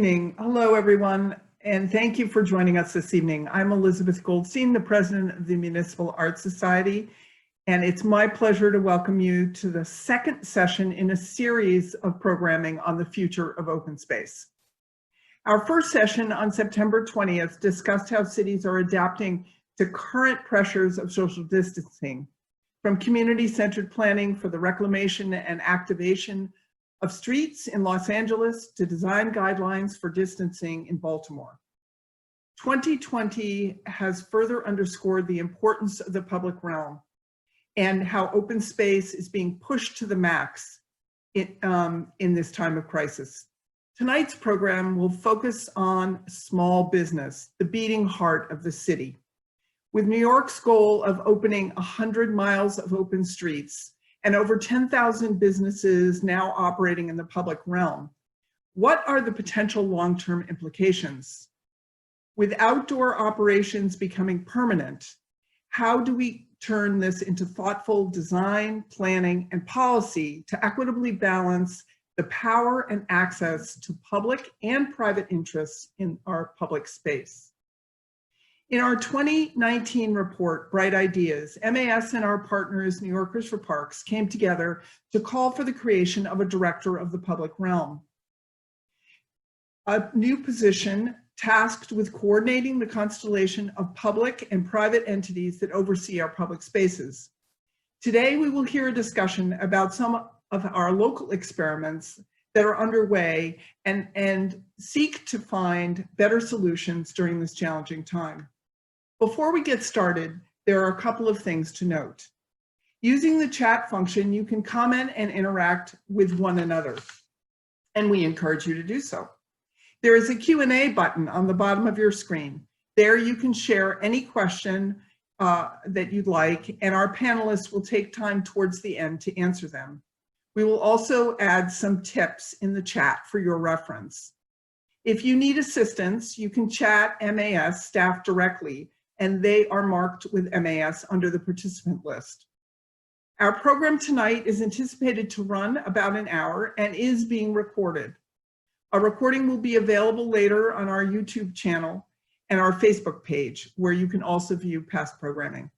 evening. Hello, everyone, and thank you for joining us this evening. I'm Elizabeth Goldstein, the president of the Municipal Art Society, and it's my pleasure to welcome you to the second session in a series of programming on the future of open space. Our first session on September 20th discussed how cities are adapting to current pressures of social distancing, from community-centered planning for the reclamation and activation of streets in Los Angeles to design guidelines for distancing in Baltimore. 2020 has further underscored the importance of the public realm and how open space is being pushed to the max in this time of crisis. Tonight's program will focus on small business, the beating heart of the city. With New York's goal of opening 100 miles of open streets, and over 10,000 businesses now operating in the public realm, what are the potential long-term implications? With outdoor operations becoming permanent, how do we turn this into thoughtful design, planning, and policy to equitably balance the power and access to public and private interests in our public space? In our 2019 report, Bright Ideas, MAS and our partners, New Yorkers for Parks, came together to call for the creation of a director of the public realm, a new position tasked with coordinating the constellation of public and private entities that oversee our public spaces. Today, we will hear a discussion about some of our local experiments that are underway and seek to find better solutions during this challenging time. Before we get started, there are a couple of things to note. Using the chat function, you can comment and interact with one another, and we encourage you to do so. There is a Q&A button on the bottom of your screen. There you can share any question that you'd like, and our panelists will take time towards the end to answer them. We will also add some tips in the chat for your reference. If you need assistance, you can chat MAS staff directly, and they are marked with MAS under the participant list. Our program tonight is anticipated to run about an hour and is being recorded. A recording will be available later on our YouTube channel and our Facebook page, where you can also view past programming.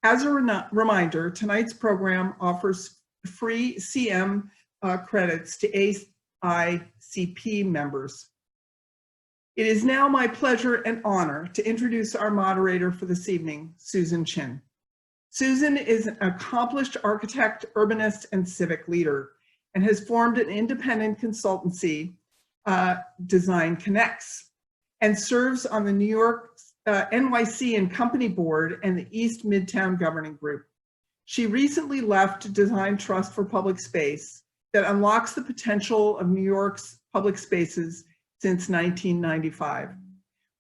As a reminder, tonight's program offers free CM credits to AICP members. It is now my pleasure and honor to introduce our moderator for this evening, Susan Chen. Susan is an accomplished architect, urbanist, and civic leader, and has formed an independent consultancy, DesignConnects, and serves on the New York NYC and Company Board and the East Midtown Governing Group. She recently left Design Trust for Public Space that unlocks the potential of New York's public spaces since 1995.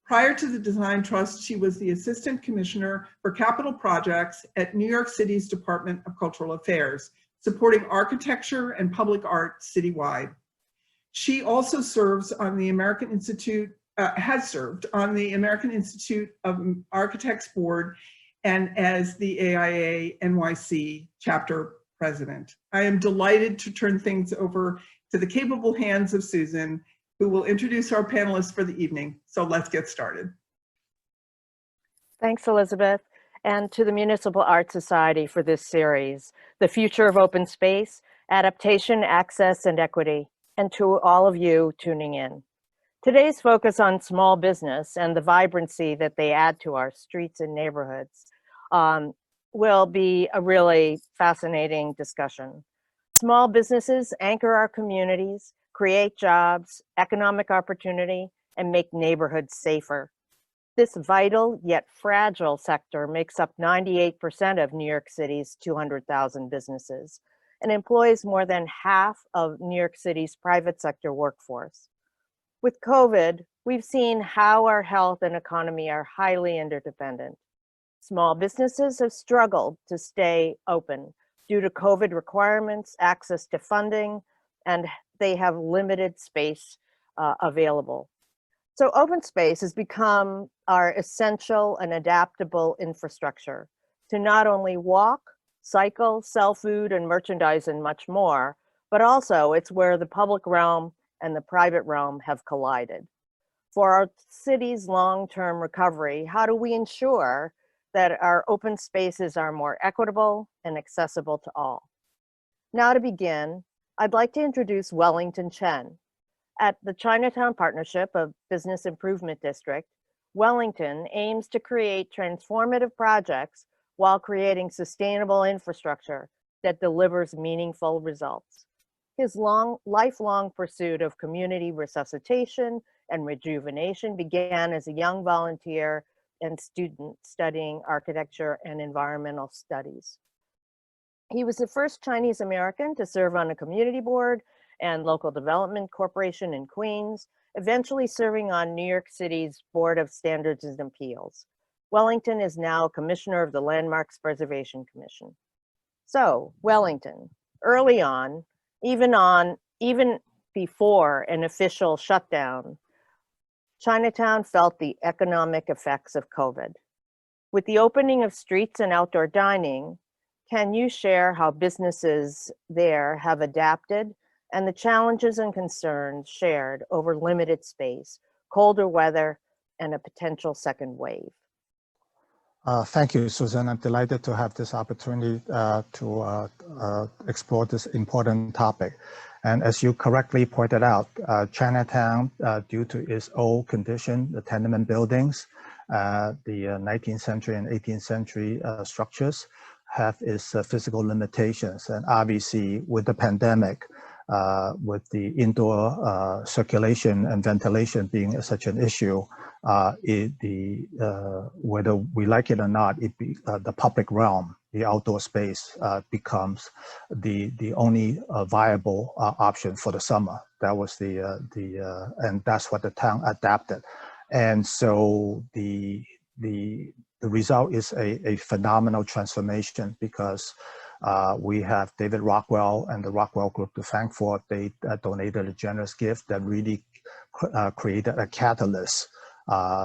Prior to the Design Trust, she was the Assistant Commissioner for Capital Projects at New York City's Department of Cultural Affairs, supporting architecture and public art citywide. She also serves on the American Institute, has served on the American Institute of Architects Board and as the AIA NYC chapter president. I am delighted to turn things over to the capable hands of Susan, who will introduce our panelists for the evening. So let's get started. Thanks, Elizabeth, and to the Municipal Art Society for this series, The Future of Open Space, Adaptation, Access, and Equity, and to all of you tuning in. Today's focus on small business and the vibrancy that they add to our streets and neighborhoods will be a really fascinating discussion. Small businesses anchor our communities, create jobs, economic opportunity, and make neighborhoods safer. This vital yet fragile sector makes up 98% of New York City's 200,000 businesses and employs more than half of New York City's private sector workforce. With COVID, we've seen how our health and economy are highly interdependent. Small businesses have struggled to stay open due to COVID requirements, access to funding, and they have limited space available. So open space has become our essential and adaptable infrastructure to not only walk, cycle, sell food and merchandise and much more, but also it's where the public realm and the private realm have collided. For our city's long-term recovery, how do we ensure that our open spaces are more equitable and accessible to all? Now to begin, I'd like to introduce Wellington Chen. At the Chinatown Partnership of Business Improvement District, Wellington aims to create transformative projects while creating sustainable infrastructure that delivers meaningful results. His lifelong pursuit of community resuscitation and rejuvenation began as a young volunteer and student studying architecture and environmental studies. He was the first Chinese American to serve on a community board and local development corporation in Queens, eventually serving on New York City's Board of Standards and Appeals. Wellington is now Commissioner of the Landmarks Preservation Commission. So, Wellington, early on, even before an official shutdown, Chinatown felt the economic effects of COVID. With the opening of streets and outdoor dining, can you share how businesses there have adapted and the challenges and concerns shared over limited space, colder weather, and a potential second wave? Thank you, Susan. I'm delighted to have this opportunity to explore this important topic. And as you correctly pointed out, Chinatown, due to its old condition, the tenement buildings, the 19th century and 18th century structures have its physical limitations. And obviously with the pandemic, with the indoor circulation and ventilation being such an issue, whether we like it or not, the public realm, the outdoor space becomes the only viable option for the summer. That was and that's what the town adapted. And so the result is a phenomenal transformation, because we have David Rockwell and the Rockwell Group to thank for. They donated a generous gift that really created a catalyst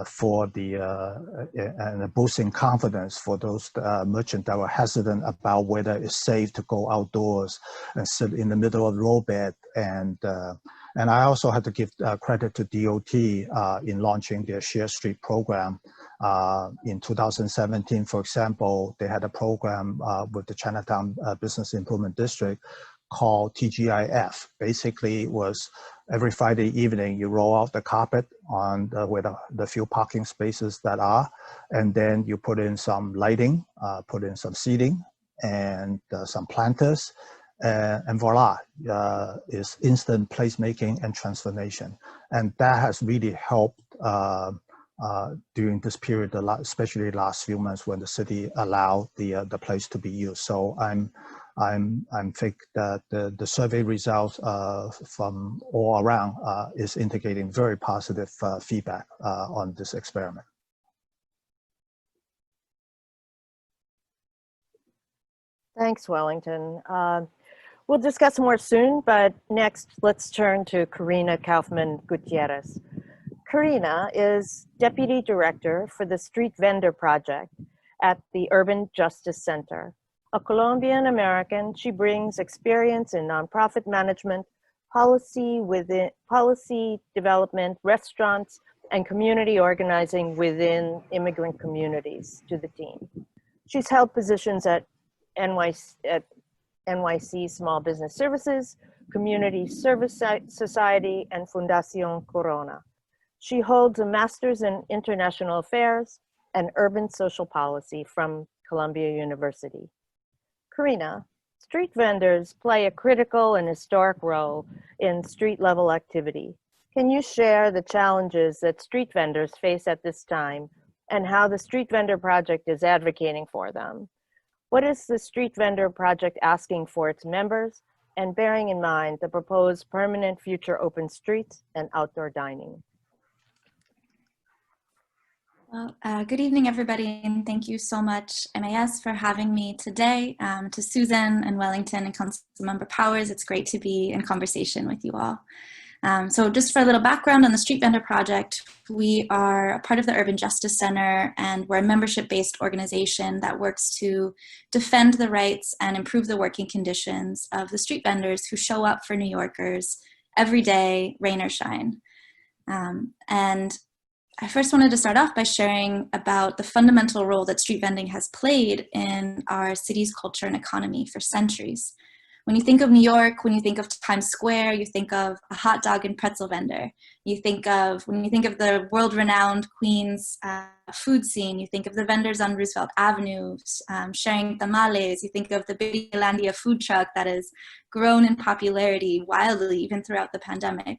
for and boosting confidence for those merchants that were hesitant about whether it's safe to go outdoors and sit in the middle of the roadbed. And I also had to give credit to DOT in launching their Share Street program. In 2017, for example, they had a program with the Chinatown Business Improvement District called TGIF. Basically, it was every Friday evening, you roll out the carpet on where the few parking spaces that are, and then you put in some lighting, put in some seating, and some planters, and voila, is instant placemaking and transformation. And that has really helped during this period, especially the last few months when the city allowed the place to be used. So I think that the survey results from all around is indicating very positive feedback on this experiment. Thanks, Wellington. We'll discuss more soon, but next let's turn to Karina Kaufman-Gutierrez. Karina is Deputy Director for the Street Vendor Project at the Urban Justice Center. A Colombian American, she brings experience in nonprofit management, policy development, restaurants, and community organizing within immigrant communities to the team. She's held positions at NYC Small Business Services, Community Service Society, and Fundación Corona. She holds a Master's in International Affairs and Urban Social Policy from Columbia University. Karina, street vendors play a critical and historic role in street-level activity. Can you share the challenges that street vendors face at this time and how the Street Vendor Project is advocating for them? What is the Street Vendor Project asking for its members, and bearing in mind the proposed permanent future open streets and outdoor dining? Well, good evening, everybody, and thank you so much, MAS, for having me today. To Susan and Wellington and Councilmember Powers, it's great to be in conversation with you all. So just for a little background on the Street Vendor Project, we are a part of the Urban Justice Center, and we're a membership-based organization that works to defend the rights and improve the working conditions of the street vendors who show up for New Yorkers every day, rain or shine. And I first wanted to start off by sharing about the fundamental role that street vending has played in our city's culture and economy for centuries. When you think of New York, when you think of Times Square, you think of a hot dog and pretzel vendor. When you think of the world-renowned Queens food scene, you think of the vendors on Roosevelt Avenue sharing tamales. You think of the Bilandia food truck that has grown in popularity wildly even throughout the pandemic.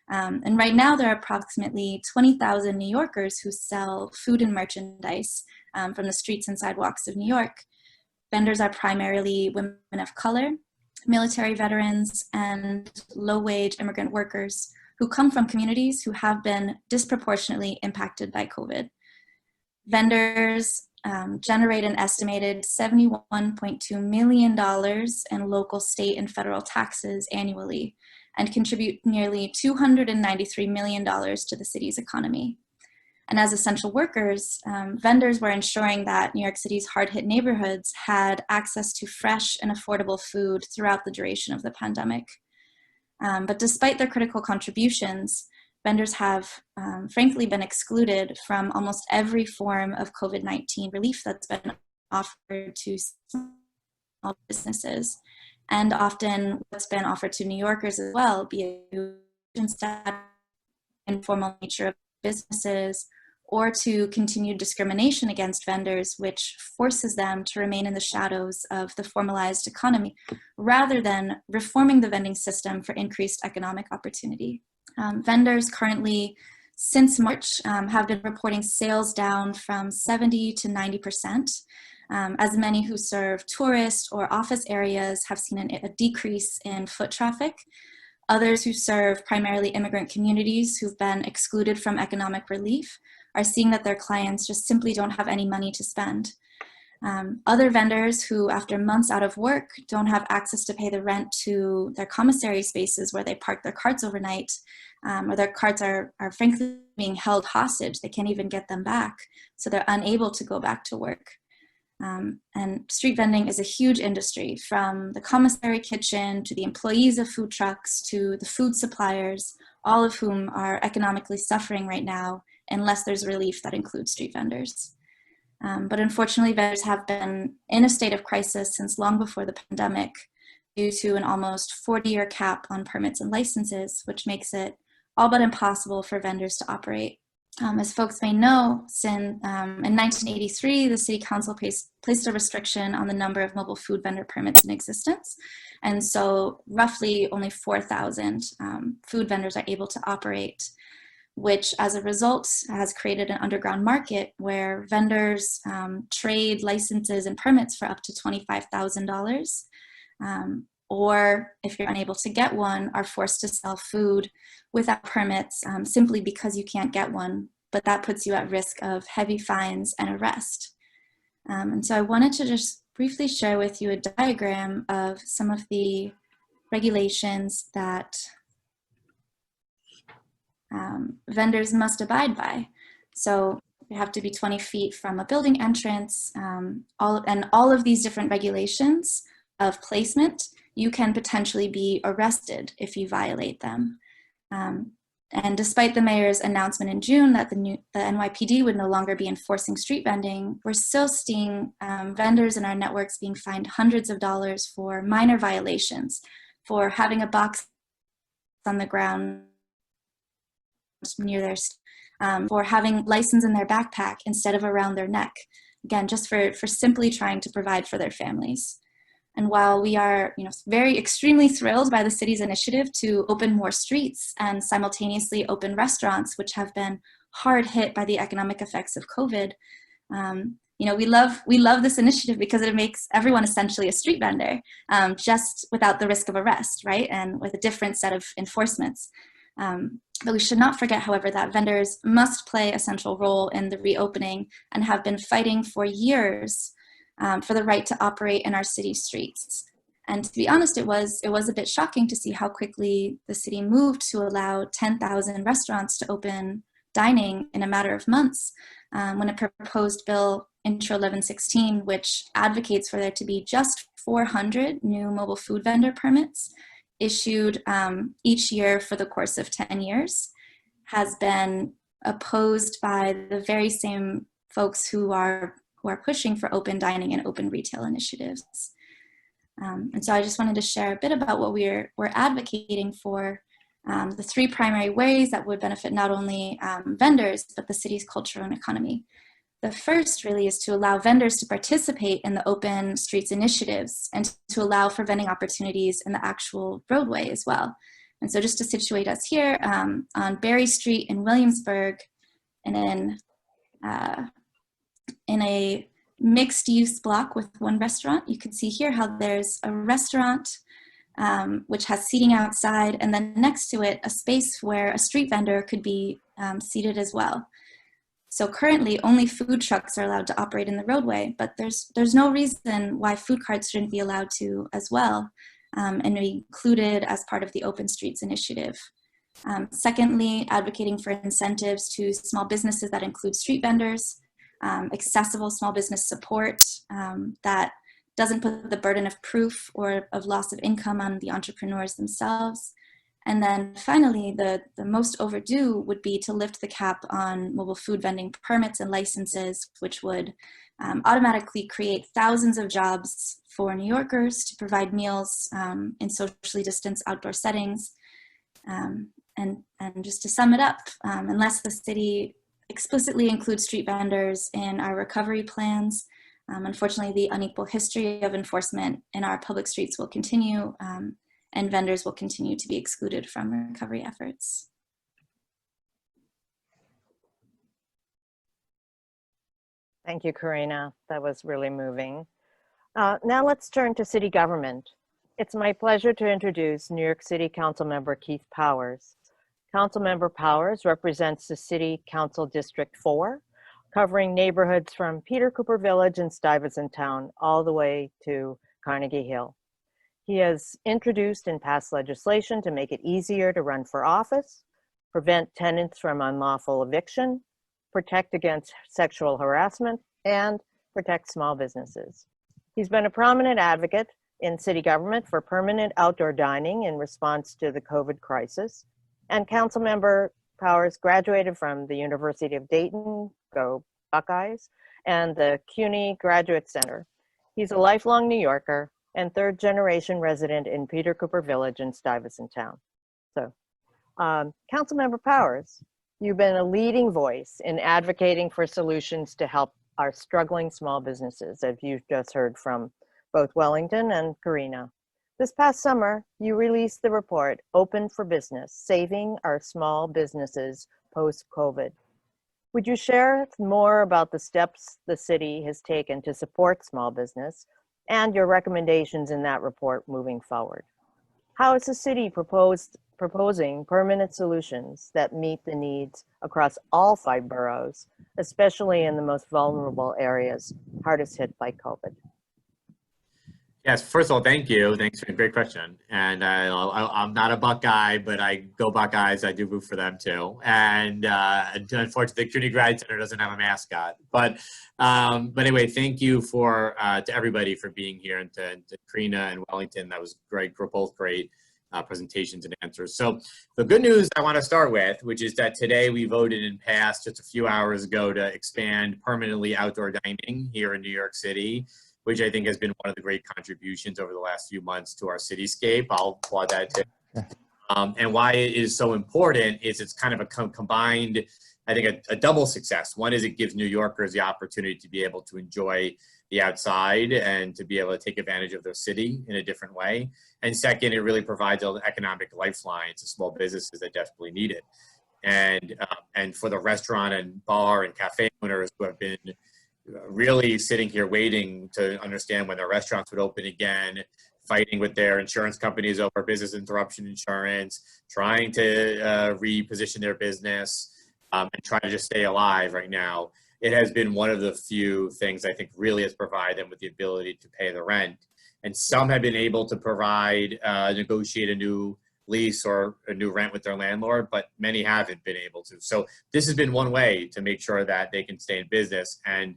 And right now there are approximately 20,000 New Yorkers who sell food and merchandise from the streets and sidewalks of New York. Vendors are primarily women of color, military veterans, and low-wage immigrant workers who come from communities who have been disproportionately impacted by COVID. Vendors generate an estimated $71.2 million in local, state, and federal taxes annually, and contribute nearly $293 million to the city's economy. And as essential workers, vendors were ensuring that New York City's hard-hit neighborhoods had access to fresh and affordable food throughout the duration of the pandemic. But despite their critical contributions, vendors have frankly been excluded from almost every form of COVID-19 relief that's been offered to small businesses, and often what's been offered to New Yorkers as well, be it informal nature of businesses, or to continued discrimination against vendors, which forces them to remain in the shadows of the formalized economy, rather than reforming the vending system for increased economic opportunity. Vendors currently, since March, have been reporting sales down from 70 to 90%. As many who serve tourist or office areas have seen a decrease in foot traffic. Others who serve primarily immigrant communities who've been excluded from economic relief are seeing that their clients just simply don't have any money to spend. Other vendors who, after months out of work, don't have access to pay the rent to their commissary spaces where they park their carts overnight, or their carts are frankly being held hostage. They can't even get them back, so they're unable to go back to work. And street vending is a huge industry, from the commissary kitchen to the employees of food trucks to the food suppliers, all of whom are economically suffering right now unless there's relief that includes street vendors. But unfortunately, vendors have been in a state of crisis since long before the pandemic due to an almost 40-year cap on permits and licenses, which makes it all but impossible for vendors to operate. As folks may know, in 1983, the City Council placed a restriction on the number of mobile food vendor permits in existence. And so roughly only 4,000 food vendors are able to operate, which as a result has created an underground market where vendors trade licenses and permits for up to $25,000. Or if you're unable to get one, are forced to sell food without permits simply because you can't get one, but that puts you at risk of heavy fines and arrest. And so I wanted to just briefly share with you a diagram of some of the regulations that vendors must abide by. So you have to be 20 feet from a building entrance, all of these different regulations of placement, you can potentially be arrested if you violate them. And despite the mayor's announcement in June that the NYPD would no longer be enforcing street vending, we're still seeing vendors in our networks being fined hundreds of dollars for minor violations, for having a box on the ground near their, for having license in their backpack instead of around their neck. Again, just for simply trying to provide for their families. And while we are, very extremely thrilled by the city's initiative to open more streets and simultaneously open restaurants, which have been hard hit by the economic effects of COVID, we love this initiative because it makes everyone essentially a street vendor, just without the risk of arrest, right? And with a different set of enforcements. But we should not forget, however, that vendors must play a central role in the reopening and have been fighting for years for the right to operate in our city streets. And to be honest, it was a bit shocking to see how quickly the city moved to allow 10,000 restaurants to open dining in a matter of months when it proposed Bill Intro 1116, which advocates for there to be just 400 new mobile food vendor permits issued each year for the course of 10 years has been opposed by the very same folks who are pushing for open dining and open retail initiatives. And so I just wanted to share a bit about what we're advocating for, the three primary ways that would benefit not only vendors, but the city's culture and economy. The first really is to allow vendors to participate in the open streets initiatives and to allow for vending opportunities in the actual roadway as well. And so just to situate us here, on Berry Street in Williamsburg, and in a mixed use block with one restaurant, you can see here how there's a restaurant which has seating outside, and then next to it, a space where a street vendor could be seated as well. So currently only food trucks are allowed to operate in the roadway, but there's no reason why food carts shouldn't be allowed to as well, and be included as part of the Open Streets initiative. Secondly, advocating for incentives to small businesses that include street vendors, accessible small business support that doesn't put the burden of proof or of loss of income on the entrepreneurs themselves. And then finally, the most overdue would be to lift the cap on mobile food vending permits and licenses, which would automatically create thousands of jobs for New Yorkers to provide meals in socially distanced outdoor settings. And just to sum it up, unless the city explicitly includes street vendors in our recovery plans, unfortunately, the unequal history of enforcement in our public streets will continue, and vendors will continue to be excluded from recovery efforts. Thank you, Karina. That was really moving. Now let's turn to city government. It's my pleasure to introduce New York City Councilmember Keith Powers. Councilmember Powers represents the City Council District 4, covering neighborhoods from Peter Cooper Village and Stuyvesant Town all the way to Carnegie Hill. He has introduced and passed legislation to make it easier to run for office, prevent tenants from unlawful eviction, protect against sexual harassment, and protect small businesses. He's been a prominent advocate in city government for permanent outdoor dining in response to the COVID crisis. And Councilmember Powers graduated from the University of Dayton, go Buckeyes, and the CUNY Graduate Center. He's a lifelong New Yorker and third-generation resident in Peter Cooper Village in Stuyvesant Town. So, Councilmember Powers, you've been a leading voice in advocating for solutions to help our struggling small businesses, as you've just heard from both Wellington and Karina. This past summer, you released the report, Open for Business, Saving Our Small Businesses Post-COVID. Would you share more about the steps the city has taken to support small business and your recommendations in that report moving forward? How is the city proposing permanent solutions that meet the needs across all 5 boroughs, especially in the most vulnerable areas hardest hit by COVID? Yes, first of all, thank you. Thanks for a great question. And I'm not a Buckeye, but I go Buckeyes. I do root for them too. And unfortunately, the CUNY Grad Center doesn't have a mascot. But anyway, thank you to everybody for being here, and to Karina and Wellington. That was great. Both great presentations and answers. So the good news I want to start with, which is that today we voted and passed just a few hours ago to expand permanently outdoor dining here in New York City, which I think has been one of the great contributions over the last few months to our cityscape. I'll applaud that too. And why it is so important is it's kind of a combined, I think, a double success. One is it gives New Yorkers the opportunity to be able to enjoy the outside and to be able to take advantage of their city in a different way. And second, it really provides an economic lifeline to small businesses that desperately need it. And for the restaurant and bar and cafe owners who have been really sitting here waiting to understand when their restaurants would open again, fighting with their insurance companies over business interruption insurance, trying to reposition their business and try to just stay alive right now. It has been one of the few things I think really has provided them with the ability to pay the rent. And some have been able to negotiate a new lease or a new rent with their landlord, but many haven't been able to. So this has been one way to make sure that they can stay in business. And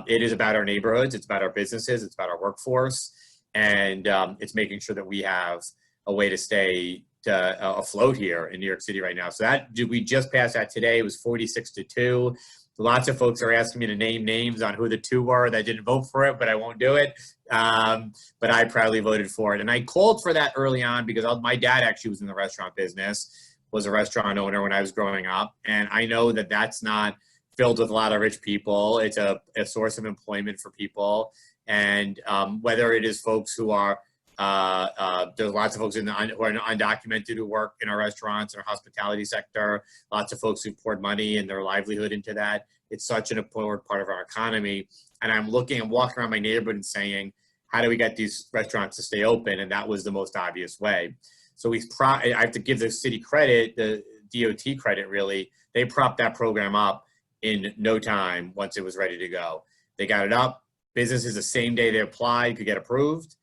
it is about our neighborhoods, it's about our businesses, it's about our workforce, and it's making sure that we have a way to stay afloat here in New York City right now. So we just passed that today. It was 46-2. Lots of folks are asking me to name names on who the 2 were that didn't vote for it, but I won't do it. But I proudly voted for it. And I called for that early on because my dad actually was in the restaurant business, was a restaurant owner when I was growing up. And I know that that's not filled with a lot of rich people. It's a source of employment for people. And whether it is folks who are, there's lots of folks who are undocumented who work in our restaurants or hospitality sector, lots of folks who poured money and their livelihood into that. It's such an important part of our economy. And I'm walking around my neighborhood and saying, how do we get these restaurants to stay open? And that was the most obvious way. So I have to give the city credit, the DOT credit really. They propped that program up in no time once it was ready to go. They got it up. Businesses the same day they applied could get approved,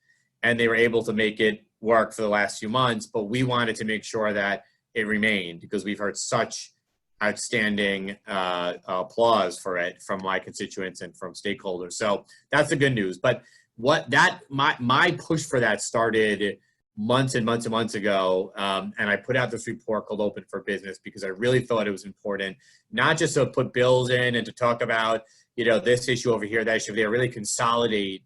and they were able to make it work for the last few months. But we wanted to make sure that it remained because we've heard such outstanding applause for it from my constituents and from stakeholders. So that's the good news. But my push for that started months and months and months ago. And I put out this report called Open for Business because I really thought it was important, not just to put bills in and to talk about, this issue over here, that issue over there, really consolidate,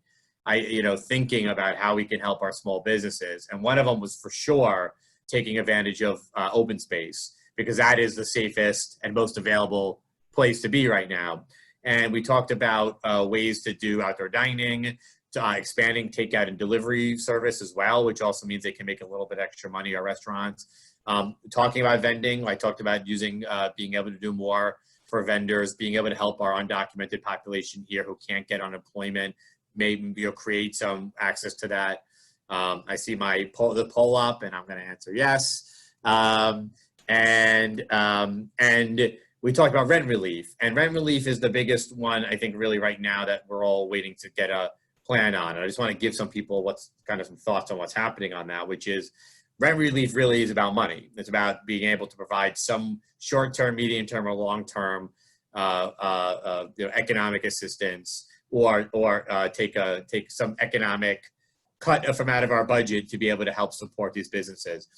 thinking about how we can help our small businesses. And one of them was for sure taking advantage of open space, because that is the safest and most available place to be right now. And we talked about ways to do outdoor dining, expanding takeout and delivery service as well, which also means they can make a little bit extra money at restaurants. Talking about vending, I talked about using, being able to do more for vendors, being able to help our undocumented population here who can't get unemployment, maybe create some access to that. I see the poll up, and I'm going to answer yes. And we talked about rent relief, and rent relief is the biggest one, I think, really right now that we're all waiting to get a plan on. And I just want to give some people some thoughts on what's happening on that, which is rent relief really is about money. It's about being able to provide some short-term, medium-term, or long-term economic assistance, or take some economic cut from out of our budget to be able to help support these businesses.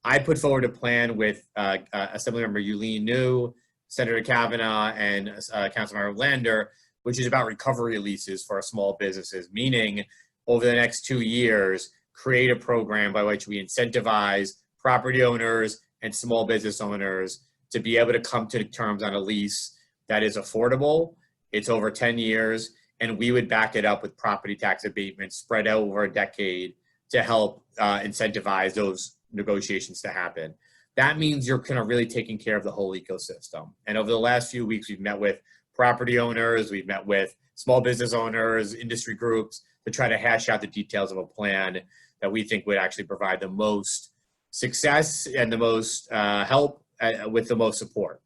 I put forward a plan with Assemblymember Yulene New, Senator Kavanaugh, and Councilmember Lander, which is about recovery leases for our small businesses, meaning over the next 2 years, create a program by which we incentivize property owners and small business owners to be able to come to terms on a lease that is affordable. It's over 10 years, and we would back it up with property tax abatements spread out over a decade to help incentivize those negotiations to happen. That means you're kind of really taking care of the whole ecosystem. And over the last few weeks, we've met with property owners, we've met with small business owners, industry groups, to try to hash out the details of a plan that we think would actually provide the most success and the most help with the most support.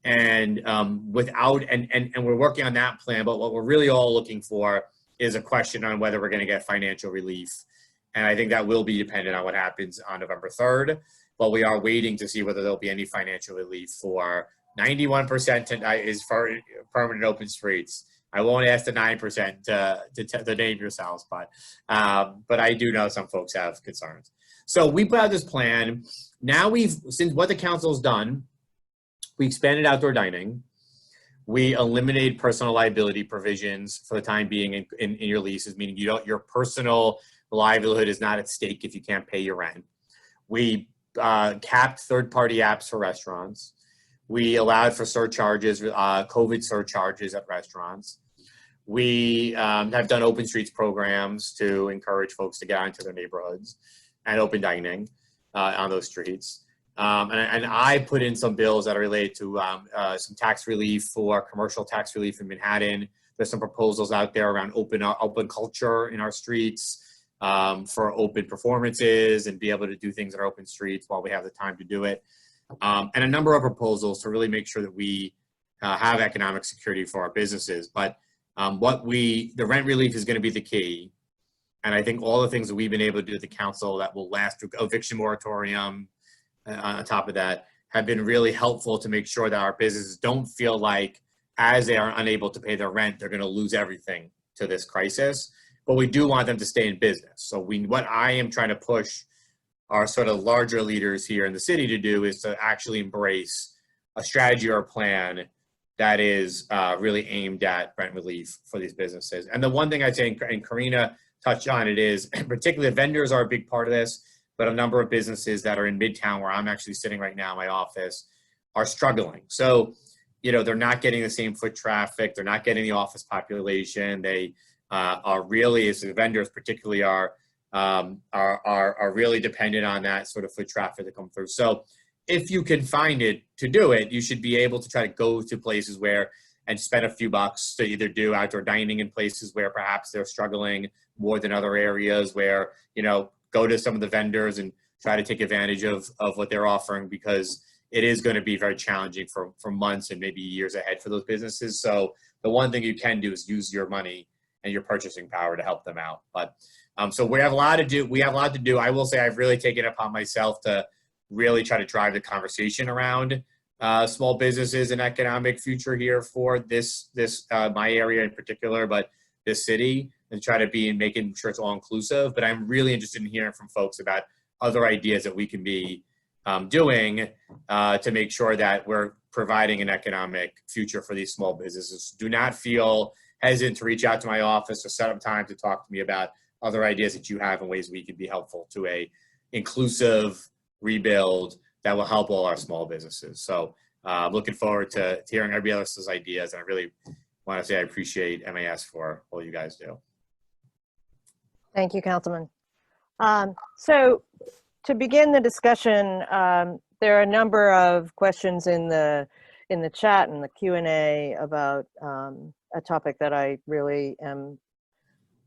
And we're working on that plan, but what we're really all looking for is a question on whether we're going to get financial relief. And I think that will be dependent on what happens on November 3rd, but we are waiting to see whether there'll be any financial relief for 91% is for permanent open streets. I won't ask the 9% to name yourselves, but I do know some folks have concerns. So we put out this plan. Now since what the council's done, we expanded outdoor dining. We eliminated personal liability provisions for the time being in your leases, meaning your personal livelihood is not at stake if you can't pay your rent. We capped third-party apps for restaurants. We allowed for surcharges, COVID surcharges at restaurants. We have done open streets programs to encourage folks to get out into their neighborhoods and open dining on those streets. And I put in some bills that are related to some tax relief for commercial tax relief in Manhattan. There's some proposals out there around open culture in our streets for open performances and be able to do things at our open streets while we have the time to do it. And a number of proposals to really make sure that we have economic security for our businesses. But the rent relief is going to be the key. And I think all the things that we've been able to do at the council that will last, eviction moratorium on top of that, have been really helpful to make sure that our businesses don't feel like as they are unable to pay their rent, they're going to lose everything to this crisis. But we do want them to stay in business. So what I am trying to push our sort of larger leaders here in the city to do is to actually embrace a strategy or a plan that is really aimed at rent relief for these businesses. And the one thing I'd say, and Karina touched on it, is particularly vendors are a big part of this, but a number of businesses that are in Midtown, where I'm actually sitting right now in my office, are struggling. So, you know, they're not getting the same foot traffic, they're not getting the office population. They are really, as the vendors particularly, are really dependent on that sort of foot traffic to come through. So if you can find it to do it, you should be able to try to go to places where and spend a few bucks to either do outdoor dining in places where perhaps they're struggling more than other areas, where, you know, go to some of the vendors and try to take advantage of what they're offering, because it is going to be very challenging for months and maybe years ahead for those businesses. So the one thing you can do is use your money and your purchasing power to help them out. But so we have a lot to do. We have a lot to do. I will say I've really taken it upon myself to really try to drive the conversation around small businesses and economic future here for this my area in particular, but this city, and try to be in making sure it's all inclusive. But I'm really interested in hearing from folks about other ideas that we can be doing to make sure that we're providing an economic future for these small businesses. Do not feel hesitant to reach out to my office or set up time to talk to me about other ideas that you have and ways we can be helpful to a inclusive rebuild that will help all our small businesses. So looking forward to hearing everybody else's ideas. And I really want to say I appreciate MAS for all you guys do. Thank you, Councilman. So to begin the discussion, there are a number of questions in the chat and the Q&A about a topic that I really am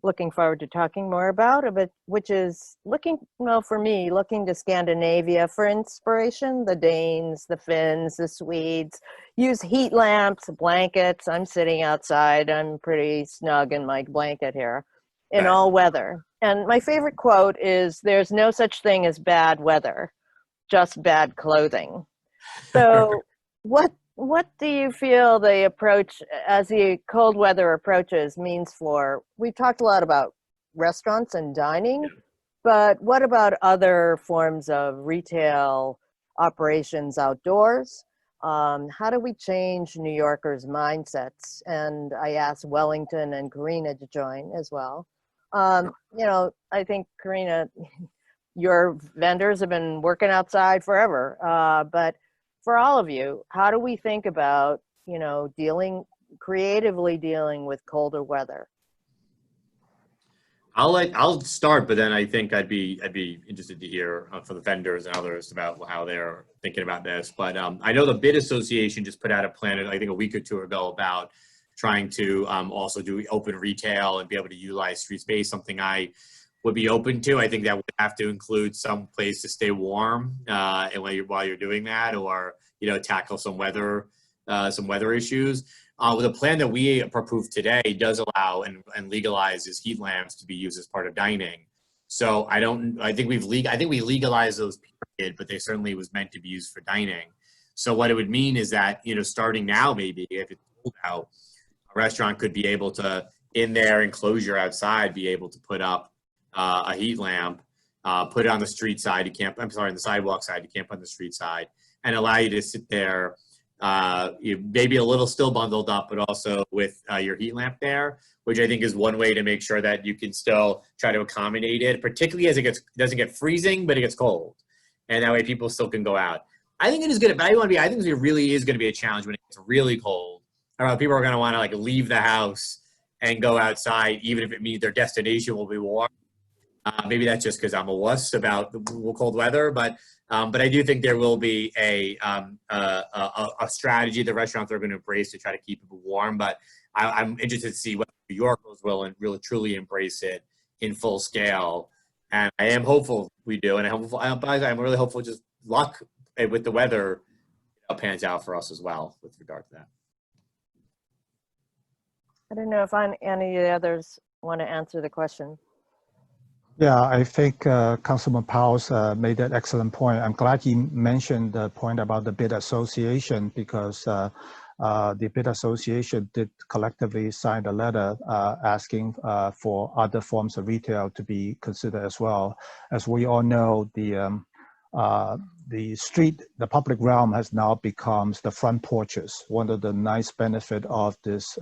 looking forward to talking more about, which is for me, looking to Scandinavia for inspiration. The Danes, the Finns, the Swedes use heat lamps, blankets. I'm sitting outside. I'm pretty snug in my blanket here in all weather. And my favorite quote is, "There's no such thing as bad weather, just bad clothing." So what do you feel the approach as the cold weather approaches means for, we've talked a lot about restaurants and dining, but what about other forms of retail operations outdoors? How do we change New Yorkers' mindsets? And I asked Wellington and Karina to join as well. You know, I think, Karina, your vendors have been working outside forever, but for all of you, how do we think about, you know, creatively dealing with colder weather? I'll start, but then I think I'd be interested to hear from the vendors and others about how they're thinking about this. But I know the Bid Association just put out a plan, I think a week or two ago, about trying to also do open retail and be able to utilize street space, something I would be open to. I think that would have to include some place to stay warm and while you're doing that, or, you know, tackle some weather issues. The plan that we approved today does allow and legalizes heat lamps to be used as part of dining. So I think we legalized those period, but they certainly was meant to be used for dining. So what it would mean is that, you know, starting now, maybe if it's cold out, a restaurant could be able to, in their enclosure outside, be able to put up a heat lamp, put it on the street side. On the sidewalk side. You can't put on the street side, and allow you to sit there, maybe a little still bundled up, but also with your heat lamp there, which I think is one way to make sure that you can still try to accommodate it, particularly as it doesn't get freezing, but it gets cold, and that way people still can go out. I think it is good, but I think it really is going to be a challenge when it gets really cold. I don't know, people are going to want to like leave the house and go outside, even if it means their destination will be warm. Maybe that's just because I'm a wuss about the cold weather, but I do think there will be a strategy the restaurants are going to embrace to try to keep people warm. But I'm interested to see whether New Yorkers will and really truly embrace it in full scale. And I am hopeful we do, and I'm really hopeful just luck with the weather pans out for us as well with regard to that. I don't know if any of the others want to answer the question. Yeah, I think Councilman Powell's made an excellent point. I'm glad he mentioned the point about the Bid Association, because the BID Association did collectively sign a letter asking for other forms of retail to be considered as well. As we all know, the public realm has now become the front porches. One of the nice benefit of this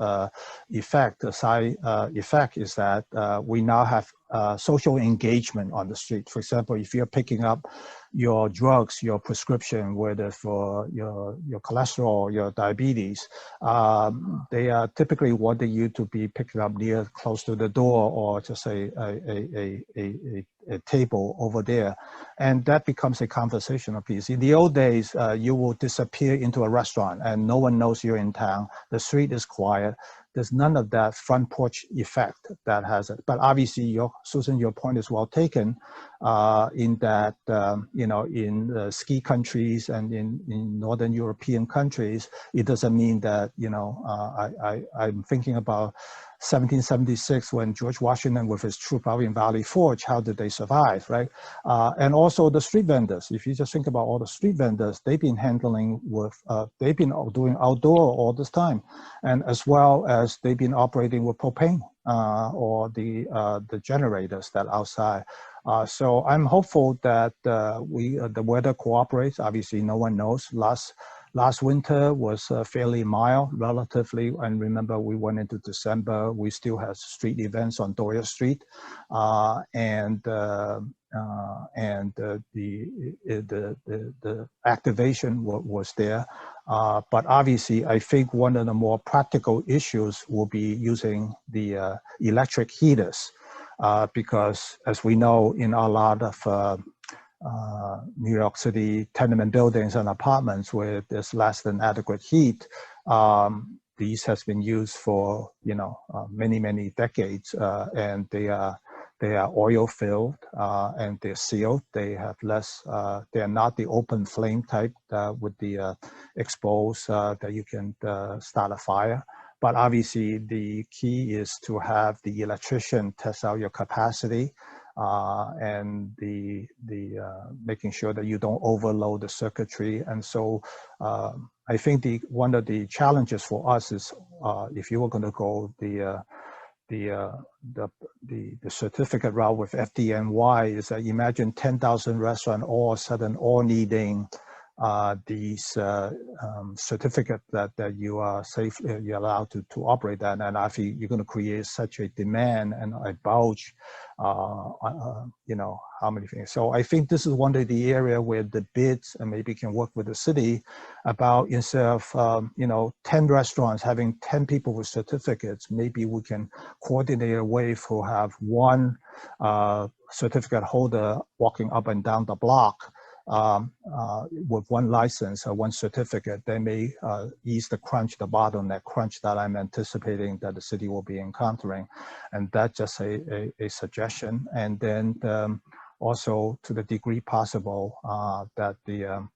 effect, the side effect, is that we now have social engagement on the street. For example, if you're picking up your drugs, your prescription, whether for your cholesterol, your diabetes, they are typically wanting you to be picked up near close to the door, or just a table over there. And that becomes a conversational piece. In the old days, you will disappear into a restaurant and no one knows you're in town. The street is quiet. There's none of that front porch effect that has it. But obviously, Susan, your point is well taken in that, in ski countries and in Northern European countries, it doesn't mean that, I'm thinking about 1776 when George Washington with his troop out in Valley Forge, how did they survive, right? And also the street vendors. If you just think about all the street vendors, they've been they've been doing outdoor all this time, and as well as they've been operating with propane or the generators that are outside. So I'm hopeful that the weather cooperates. Obviously, no one knows. Last winter was fairly mild, relatively, and remember we went into December. We still had street events on Doyer Street, and the activation was there. But obviously, I think one of the more practical issues will be using the electric heaters, because as we know, in a lot of New York City tenement buildings and apartments where there's less than adequate heat, these has been used for many decades, and they are oil filled and they're sealed. They have less. They are not the open flame type with the exposed that you can start a fire. But obviously, the key is to have the electrician test out your capacity. And the making sure that you don't overload the circuitry. And so I think one of the challenges for us is if you were going to go the certificate route with FDNY, is that imagine 10,000 restaurants all of a sudden all needing these certificate that you are safe, you're allowed to operate that, and I think you're going to create such a demand and a bulge, how many things. So I think this is one of the area where the bids and maybe can work with the city about, instead of 10 restaurants having 10 people with certificates, maybe we can coordinate a way for have one certificate holder walking up and down the block. With one license or one certificate, they may ease the bottleneck crunch that I'm anticipating that the city will be encountering. And that's just a suggestion. And then also, to the degree possible, that the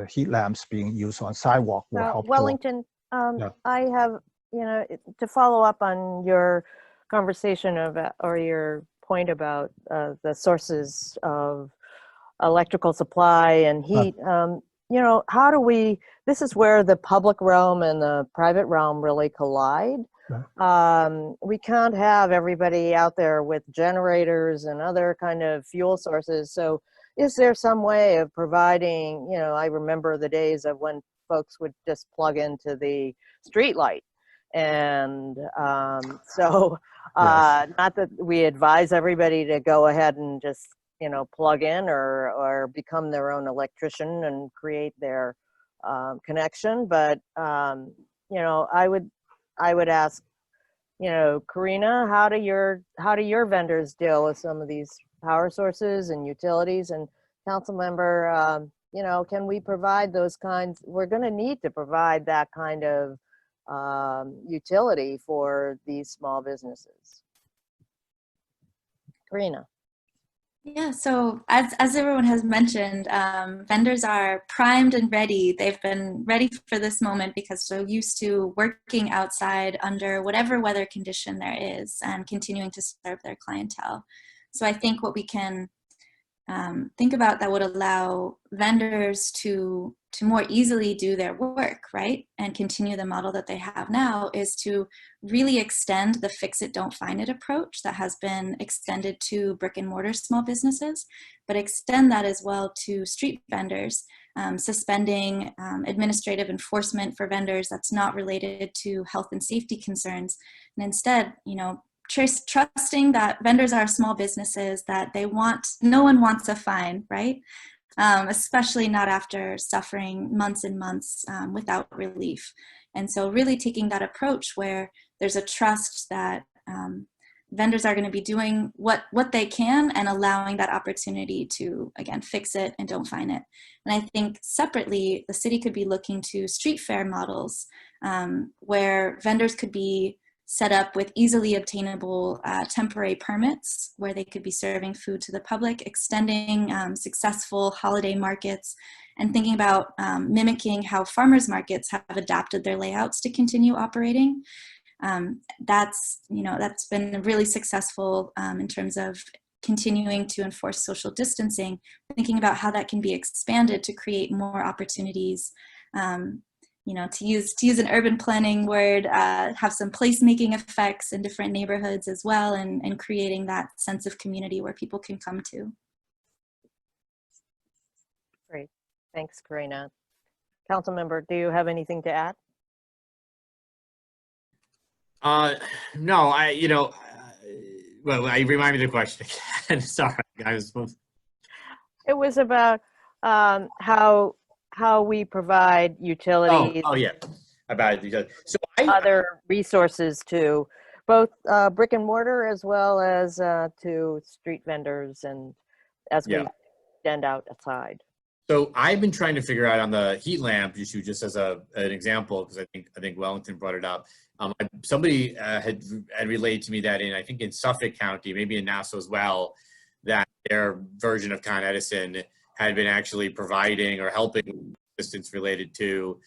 heat lamps being used on sidewalk will help. Wellington, Yeah. I have, to follow up on your conversation or your point about the sources of electrical supply and heat. How do we, this is where the public realm and the private realm really collide. We can't have everybody out there with generators and other kind of fuel sources. So is there some way of providing, I remember the days of when folks would just plug into the street light. And not that we advise everybody to go ahead and just, plug in or become their own electrician and create their connection. But, I would ask, Karina, how do your vendors deal with some of these power sources and utilities? And Councilmember, can we provide those kinds? We're going to need to provide that kind of utility for these small businesses. Karina. Yeah, so as everyone has mentioned, vendors are primed and ready. They've been ready for this moment because they're used to working outside under whatever weather condition there is and continuing to serve their clientele. So I think what we can think about that would allow vendors to more easily do their work, right? And continue the model that they have now is to really extend the fix it, don't find it approach that has been extended to brick and mortar small businesses, but extend that as well to street vendors, suspending administrative enforcement for vendors that's not related to health and safety concerns. And instead, trusting that vendors are small businesses, that no one wants a fine, right? Especially not after suffering months and months without relief. And so really taking that approach where there's a trust that vendors are going to be doing what they can and allowing that opportunity to, again, fix it and don't fine it. And I think separately, the city could be looking to street fair models where vendors could be set up with easily obtainable temporary permits where they could be serving food to the public, extending successful holiday markets, and thinking about mimicking how farmers markets have adapted their layouts to continue operating. That's been really successful in terms of continuing to enforce social distancing, thinking about how that can be expanded to create more opportunities, to use an urban planning word, have some placemaking effects in different neighborhoods as well, and creating that sense of community where people can come to. Great, thanks, Karina. Councilmember, do you have anything to add? No, well, remind me the question again. Sorry, I was supposed. It was about how we provide utilities. Oh yeah, about utilities. So other resources to both brick and mortar as well as to street vendors, and as we extend outside. So I've been trying to figure out on the heat lamp issue, just as an example, because I think Wellington brought it up. Somebody had relayed to me that I think in Suffolk County, maybe in Nassau as well, that their version of Con Edison had been actually providing or helping assistance related to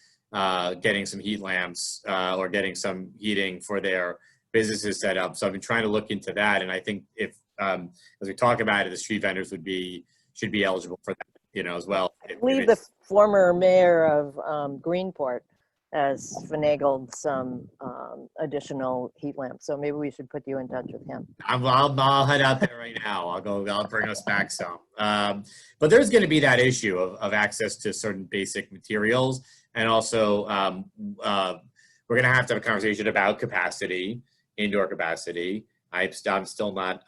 getting some heat lamps or getting some heating for their businesses set up. So I've been trying to look into that, and I think if, as we talk about it, the street vendors should be eligible for that, as well. I believe the former mayor of Greenport has finagled some additional heat lamps, so maybe we should put you in touch with him. I'll head out there right now. I'll bring us back some. But there's going to be that issue of access to certain basic materials, and also we're going to have a conversation about capacity, indoor capacity. I'm still not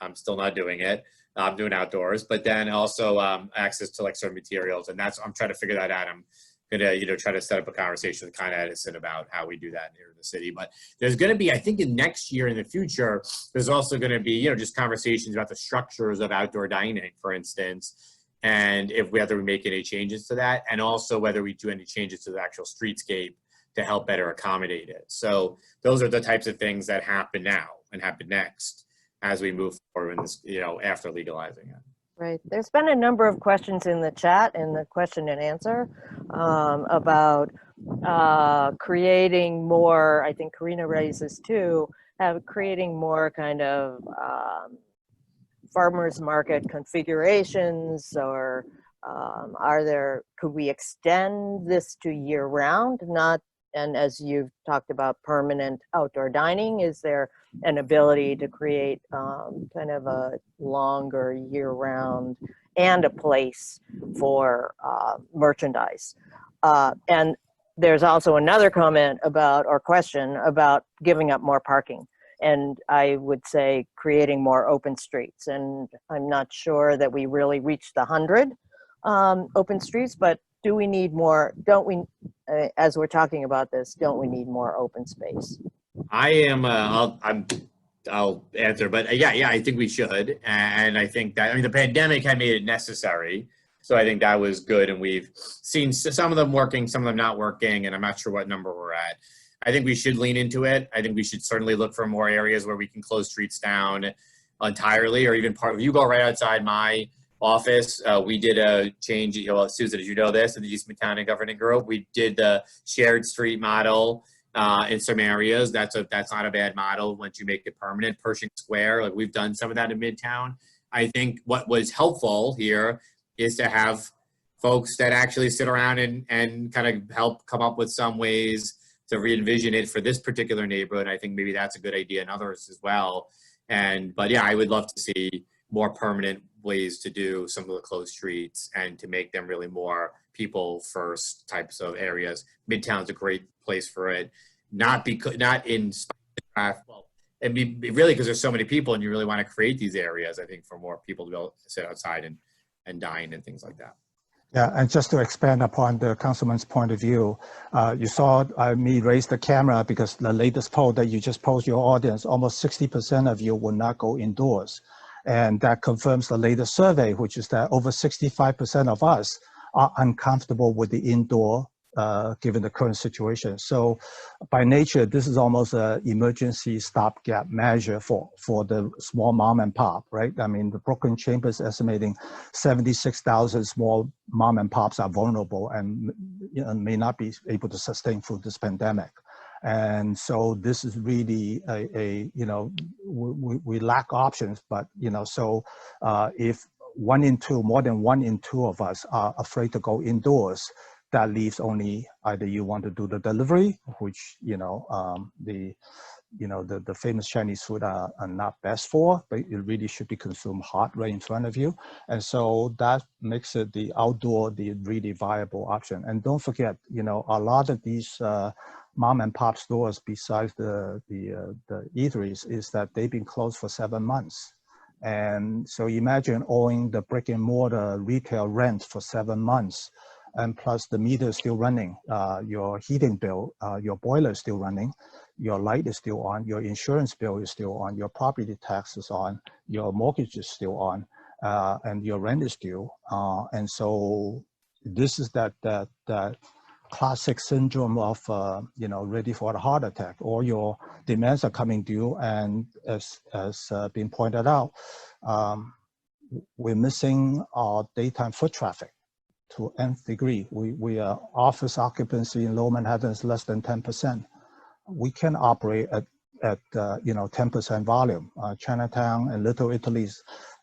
doing it. I'm doing outdoors, but then also access to certain materials, and I'm trying to figure that out. I'm gonna try to set up a conversation with Con Edison about how we do that here in the city. But there's gonna be, I think, in next year in the future, there's also gonna be just conversations about the structures of outdoor dining, for instance, and whether we make any changes to that, and also whether we do any changes to the actual streetscape to help better accommodate it. So those are the types of things that happen now and happen next as we move forward in this, after legalizing it. Right. There's been a number of questions in the chat, in the question and answer, about creating more, I think Karina raised this too, creating more kind of farmers market configurations, or could we extend this to year round? And as you've talked about permanent outdoor dining, is there an ability to create kind of a longer year-round and a place for merchandise? And there's also another comment or question about giving up more parking. And I would say creating more open streets. And I'm not sure that we really reached the 100 open streets, but do we need more? Don't we, as we're talking about this, don't we need more open space? I'll answer, but yeah, I think we should. And I think that, the pandemic had made it necessary. So I think that was good. And we've seen some of them working, some of them not working, and I'm not sure what number we're at. I think we should lean into it. I think we should certainly look for more areas where we can close streets down entirely, or even if you go right outside my office, we did a change, Susan, did you know this, in the Eastman County Governing Group? We did the shared street model in some areas. That's not a bad model once you make it permanent. Pershing Square, we've done some of that in Midtown. I think what was helpful here is to have folks that actually sit around and kind of help come up with some ways to re-envision it for this particular neighborhood. I think maybe that's a good idea and others as well. But yeah, I would love to see more permanent ways to do some of the closed streets and to make them really more people first types of areas. Midtown's a great place for it. Not in well, and really because there's so many people and you really want to create these areas, I think, for more people to be able to sit outside and dine and things like that. Yeah, and just to expand upon the councilman's point of view, you saw me raise the camera because the latest poll that you just posed your audience, almost 60% of you will not go indoors. And that confirms the latest survey, which is that over 65% of us are uncomfortable with the indoor given the current situation. So by nature, this is almost an emergency stopgap measure for the small mom and pop, right? I mean, the Brooklyn Chamber is estimating 76,000 small mom and pops are vulnerable and may not be able to sustain through this pandemic. And so this is really we lack options, but, so if more than one in two of us are afraid to go indoors, that leaves only either you want to do the delivery, which, the famous Chinese food are not best for, but it really should be consumed hot right in front of you. And so that makes it the really viable option. And don't forget, a lot of these mom and pop stores, besides the eateries, is that they've been closed for 7 months. And so imagine owing the brick and mortar retail rent for 7 months. And plus the meter is still running, your heating bill, your boiler is still running, your light is still on, your insurance bill is still on, your property tax is on, your mortgage is still on, and your rent is due. And so this is that classic syndrome of, ready for a heart attack. All your demands are coming due, and as been pointed out, we're missing our daytime foot traffic. To nth degree, we are office occupancy in Lower Manhattan is less than 10%. We can operate at 10% volume. Chinatown and Little Italy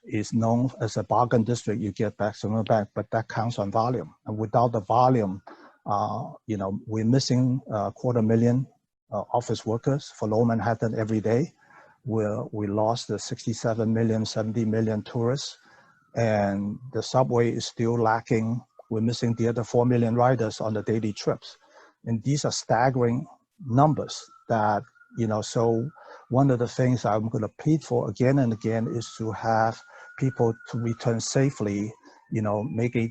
is known as a bargain district. You get maximum back, but that counts on volume. And without the volume, we're missing 250,000 office workers for Lower Manhattan every day. We lost the 67 million, 70 million tourists, and the subway is still lacking. We're missing the other 4 million riders on the daily trips. And these are staggering numbers that, so one of the things I'm going to plead for again and again is to have people to return safely,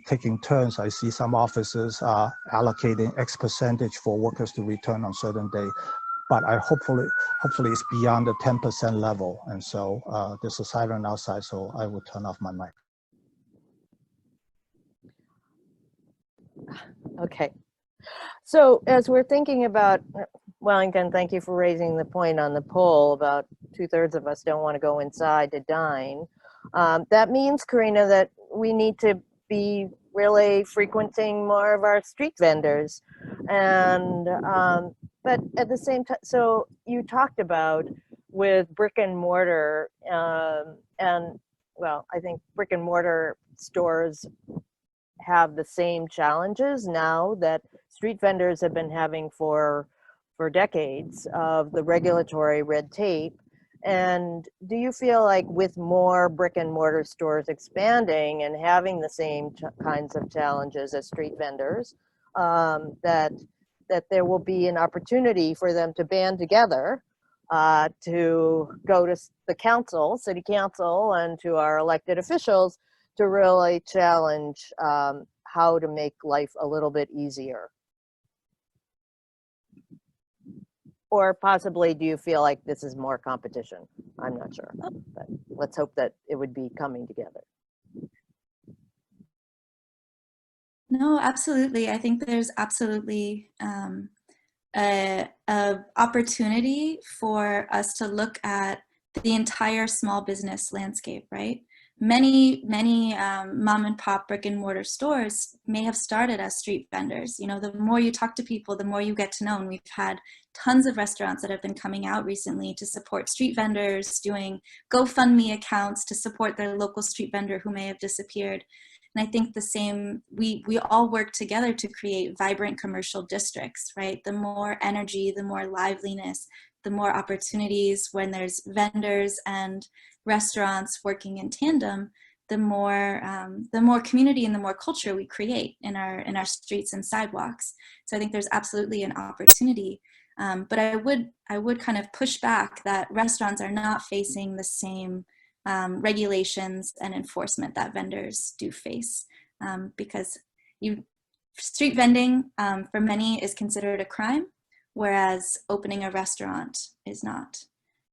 taking turns. I see some offices are allocating X percentage for workers to return on certain day, but hopefully it's beyond the 10% level. And so there's a siren outside, so I will turn off my mic. Okay. So as we're thinking about Wellington, thank you for raising the point on the poll about 2/3 of us don't want to go inside to dine. That means, Karina, that we need to be really frequenting more of our street vendors. And, but at the same time, so you talked about with brick and mortar and well, I think brick and mortar stores have the same challenges now that street vendors have been having for decades of the regulatory red tape. And do you feel like with more brick and mortar stores expanding and having the same kinds of challenges as street vendors, that there will be an opportunity for them to band together to go to the council, city council, and to our elected officials to really challenge how to make life a little bit easier? Or possibly, do you feel like this is more competition? I'm not sure, but let's hope that it would be coming together. No, absolutely. I think there's absolutely a opportunity for us to look at the entire small business landscape, right? many mom and pop brick and mortar stores may have started as street vendors. You know, the more you talk to people, the more you get to know. And we've had tons of restaurants that have been coming out recently to support street vendors, doing GoFundMe accounts to support their local street vendor who may have disappeared. And I think the same, we all work together to create vibrant commercial districts, right? The more energy, the more liveliness, the more opportunities when there's vendors and restaurants working in tandem, the more community and the more culture we create in our streets and sidewalks. So I think there's absolutely an opportunity. But I would kind of push back that restaurants are not facing the same regulations and enforcement that vendors do face, because street vending for many is considered a crime, whereas opening a restaurant is not.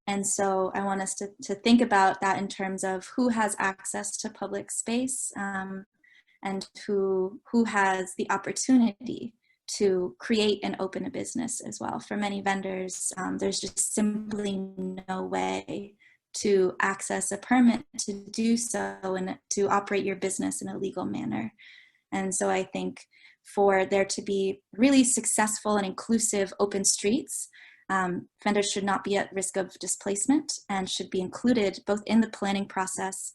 And so I want us to think about that in terms of who has access to public space and who has the opportunity to create and open a business as well. For many vendors, there's just simply no way to access a permit to do so and to operate your business in a legal manner. And so I think for there to be really successful and inclusive open streets, vendors should not be at risk of displacement and should be included both in the planning process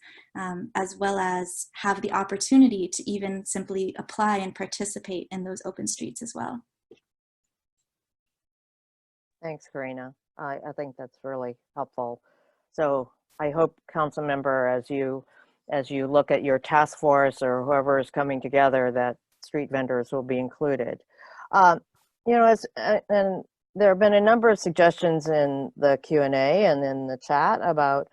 as well as have the opportunity to even simply apply and participate in those open streets as well. Thanks, Karina. I think that's really helpful. So I hope, council member, as you look at your task force or whoever is coming together, that street vendors will be included. You know, and there have been a number of suggestions in the Q&A and in the chat about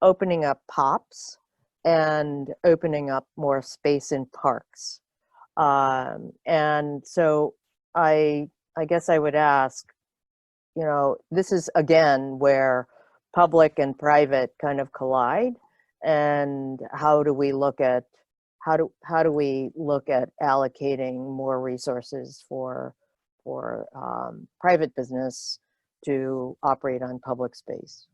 opening up POPs and opening up more space in parks. And so I guess I would ask, you know, this is again where public and private kind of collide, and how do we look at allocating more resources for private business to operate on public space?